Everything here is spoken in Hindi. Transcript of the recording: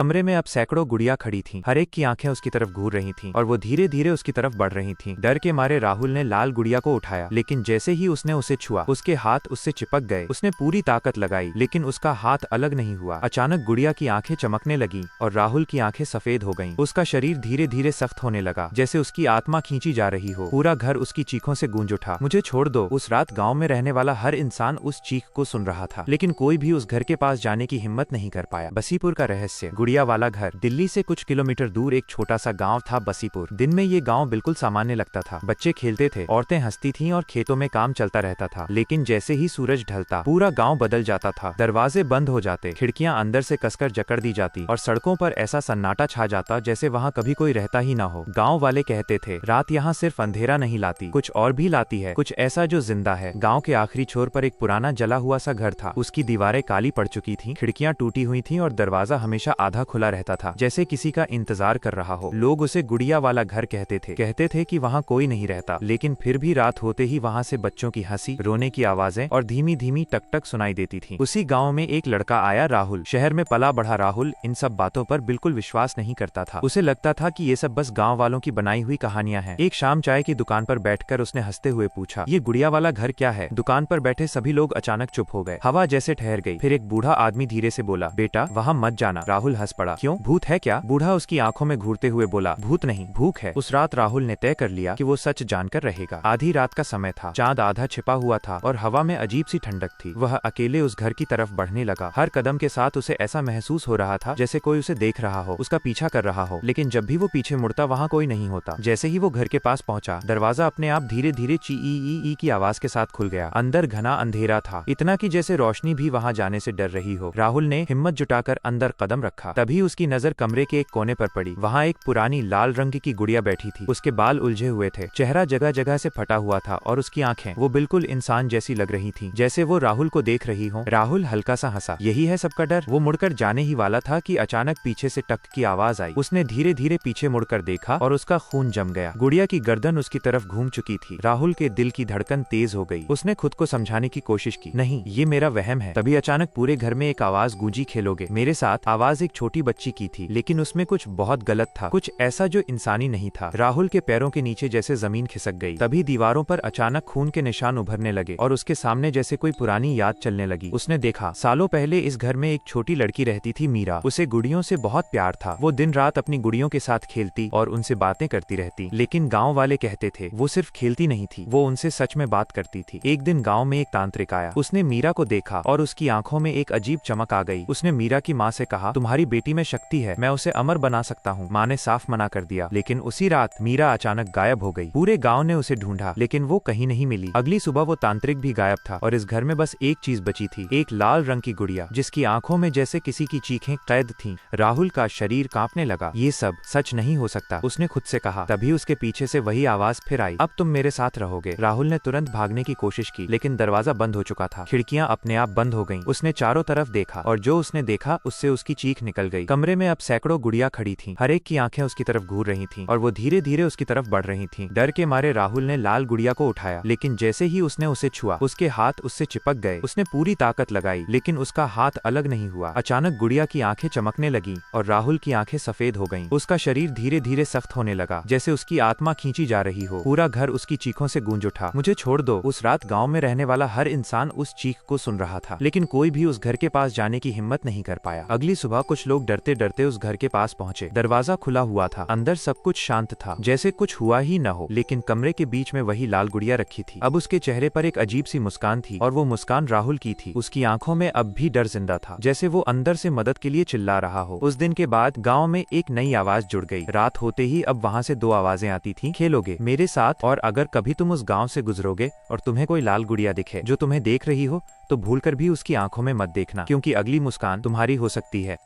कमरे में अब सैकड़ों गुड़िया खड़ी थीं। हर एक की आंखें उसकी तरफ घूर रही थीं और वो धीरे धीरे उसकी तरफ बढ़ रही थीं। डर के मारे राहुल ने लाल गुड़िया को उठाया, लेकिन जैसे ही उसने उसे छुआ उसके हाथ उससे चिपक गए। उसने पूरी ताकत लगाई, लेकिन उसका हाथ अलग नहीं हुआ। अचानक गुड़िया की आंखें चमकने लगी और राहुल की आंखें सफेद हो गईं। उसका शरीर धीरे धीरे सख्त होने लगा, जैसे उसकी आत्मा खींची जा रही हो। पूरा घर उसकी चीखों से गूंज उठा। मुझे छोड़ दो। उस रात गाँव में रहने वाला हर इंसान उस चीख को सुन रहा था, लेकिन कोई भी उस घर के पास जाने की हिम्मत नहीं कर पाया। बसीपुर का रहस्य। गुड़िया वाला घर। दिल्ली से कुछ किलोमीटर दूर एक छोटा सा गांव था, बसीपुर। दिन में ये गांव बिल्कुल सामान्य लगता था। बच्चे खेलते थे, औरतें हंसती थीं और खेतों में काम चलता रहता था। लेकिन जैसे ही सूरज ढलता, पूरा गांव बदल जाता था। दरवाजे बंद हो जाते, खिड़कियां अंदर से कसकर जकड़ दी जाती और सड़कों पर ऐसा सन्नाटा छा जाता जैसे वहां कभी कोई रहता ही ना हो। गाँव वाले कहते थे, रात यहाँ सिर्फ अंधेरा नहीं लाती, कुछ और भी लाती है, कुछ ऐसा जो जिंदा है। गाँव के आखिरी छोर पर एक पुराना जला हुआ सा घर था। उसकी दीवारें काली पड़ चुकी थीं, खिड़कियां टूटी हुई थीं और दरवाजा हमेशा आधा खुला रहता था, जैसे किसी का इंतजार कर रहा हो। लोग उसे गुड़िया वाला घर कहते थे कि वहाँ कोई नहीं रहता, लेकिन फिर भी रात होते ही वहाँ से बच्चों की हंसी, रोने की आवाजें और धीमी धीमी टक टक सुनाई देती थी। उसी गाँव में एक लड़का आया, राहुल। शहर में पला बढ़ा राहुल इन सब बातों पर बिल्कुल विश्वास नहीं करता था। उसे लगता था कि ये सब बस गाँव वालों की बनाई हुई कहानियां हैं। एक शाम चाय की दुकान पर बैठकर उसने हंसते हुए पूछा, ये गुड़िया वाला घर क्या है? दुकान पर बैठे सभी लोग अचानक चुप हो गए। हवा जैसे ठहर गई। फिर एक बूढ़ा आदमी धीरे से बोला, बेटा वहाँ मत जाना। राहुल हंस पड़ा। क्यों, भूत है क्या? बूढ़ा उसकी आंखों में घूरते हुए बोला, भूत नहीं, भूख है। उस रात राहुल ने तय कर लिया कि वो सच जानकर रहेगा। आधी रात का समय था, चांद आधा छिपा हुआ था और हवा में अजीब सी ठंडक थी। वह अकेले उस घर की तरफ बढ़ने लगा। हर कदम के साथ उसे ऐसा महसूस हो रहा था जैसे कोई उसे देख रहा हो, उसका पीछा कर रहा हो। लेकिन जब भी वो पीछे मुड़ता वहाँ कोई नहीं होता। जैसे ही वो घर के पास पहुंचा, दरवाजा अपने आप धीरे धीरे ची ई की आवाज के साथ खुल गया। अंदर घना अंधेरा था, इतना कि जैसे रोशनी भी वहाँ जाने से डर रही हो। राहुल ने हिम्मत जुटाकर अंदर कदम रखा। तभी उसकी नजर कमरे के एक कोने पर पड़ी। वहाँ एक पुरानी लाल रंग की गुड़िया बैठी थी। उसके बाल उलझे हुए थे, चेहरा जगह जगह से फटा हुआ था और उसकी आंखें, वो बिल्कुल इंसान जैसी लग रही थीं, जैसे वो राहुल को देख रही हो। राहुल हल्का सा हंसा। यही है सबका डर। वो मुड़कर जाने ही वाला था कि अचानक पीछे से टक की आवाज आई। उसने धीरे धीरे पीछे मुड़कर देखा और उसका खून जम गया। गुड़िया की गर्दन उसकी तरफ घूम चुकी थी। राहुल के दिल की धड़कन तेज हो गई। उसने खुद को समझाने की कोशिश की, नहीं ये मेरा वहम है। तभी अचानक पूरे घर में एक आवाज गूंजी, खेलोगे मेरे साथ? आवाज एक छोटी बच्ची की थी, लेकिन उसमें कुछ बहुत गलत था, कुछ ऐसा जो इंसानी नहीं था। राहुल के पैरों के नीचे जैसे जमीन खिसक गई। तभी दीवारों पर अचानक खून के निशान उभरने लगे और उसके सामने जैसे कोई पुरानी याद चलने लगी। उसने देखा, सालों पहले इस घर में एक छोटी लड़की रहती थी, मीरा। उसे गुड़ियों से बहुत प्यार था। वो दिन रात अपनी गुड़ियों के साथ खेलती और उनसे बातें करती रहती। लेकिन गाँव वाले कहते थे वो सिर्फ खेलती नहीं थी, वो उनसे सच में बात करती थी। एक दिन गाँव में एक तांत्रिक आया। उसने मीरा को देखा और उसकी आंखों में एक अजीब चमक आ गई। उसने मीरा की माँ से कहा, तुम्हारी बेटी में शक्ति है, मैं उसे अमर बना सकता हूँ। माँ ने साफ मना कर दिया। लेकिन उसी रात मीरा अचानक गायब हो गई। पूरे गांव ने उसे ढूंढा, लेकिन वो कहीं नहीं मिली। अगली सुबह वो तांत्रिक भी गायब था और इस घर में बस एक चीज बची थी, एक लाल रंग की गुड़िया, जिसकी आंखों में जैसे किसी की चीखें कैद थीं। राहुल का शरीर कांपने लगा। ये सब सच नहीं हो सकता, उसने खुद से कहा। तभी उसके पीछे से वही आवाज फिर आई, अब तुम मेरे साथ रहोगे। राहुल ने तुरंत भागने की कोशिश की, लेकिन दरवाजा बंद हो चुका था। खिड़कियां अपने आप बंद हो गईं। उसने चारों तरफ देखा और जो उसने देखा उससे उसकी चीख निकल गई। कमरे में अब सैकड़ों गुड़िया खड़ी थीं। हर एक की आंखें उसकी तरफ घूर रही थीं और वो धीरे धीरे उसकी तरफ बढ़ रही थीं। डर के मारे राहुल ने लाल गुड़िया को उठाया, लेकिन जैसे ही उसने उसे छुआ उसके हाथ उससे चिपक गए। उसने पूरी ताकत लगाई, लेकिन उसका हाथ अलग नहीं हुआ। अचानक गुड़िया की आंखें चमकने लगी और राहुल की आंखें सफेद हो गईं। उसका शरीर धीरे धीरे सख्त होने लगा, जैसे उसकी आत्मा खींची जा रही हो। पूरा घर उसकी चीखों से गूंज उठा। मुझे छोड़ दो। उस रात गाँव में रहने वाला हर इंसान उस चीख को सुन रहा था, लेकिन कोई भी उस घर के पास जाने की हिम्मत नहीं कर पाया। अगली सुबह कुछ लोग डरते डरते उस घर के पास पहुंचे। दरवाजा खुला हुआ था, अंदर सब कुछ शांत था, जैसे कुछ हुआ ही न हो। लेकिन कमरे के बीच में वही लाल गुड़िया रखी थी। अब उसके चेहरे पर एक अजीब सी मुस्कान थी और वो मुस्कान राहुल की थी। उसकी आंखों में अब भी डर जिंदा था, जैसे वो अंदर से मदद के लिए चिल्ला रहा हो। उस दिन के बाद गाँव में एक नई आवाज जुड़ गई। रात होते ही अब वहाँ से दो आवाजें आती थी, खेलोगे मेरे साथ, और अगर कभी तुम उस गाँव से गुजरोगे और तुम्हें कोई लाल गुड़िया दिखे जो तुम्हें देख रही हो, तो भूलकर भी उसकी आंखों में मत देखना, क्योंकि अगली मुस्कान तुम्हारी हो सकती है।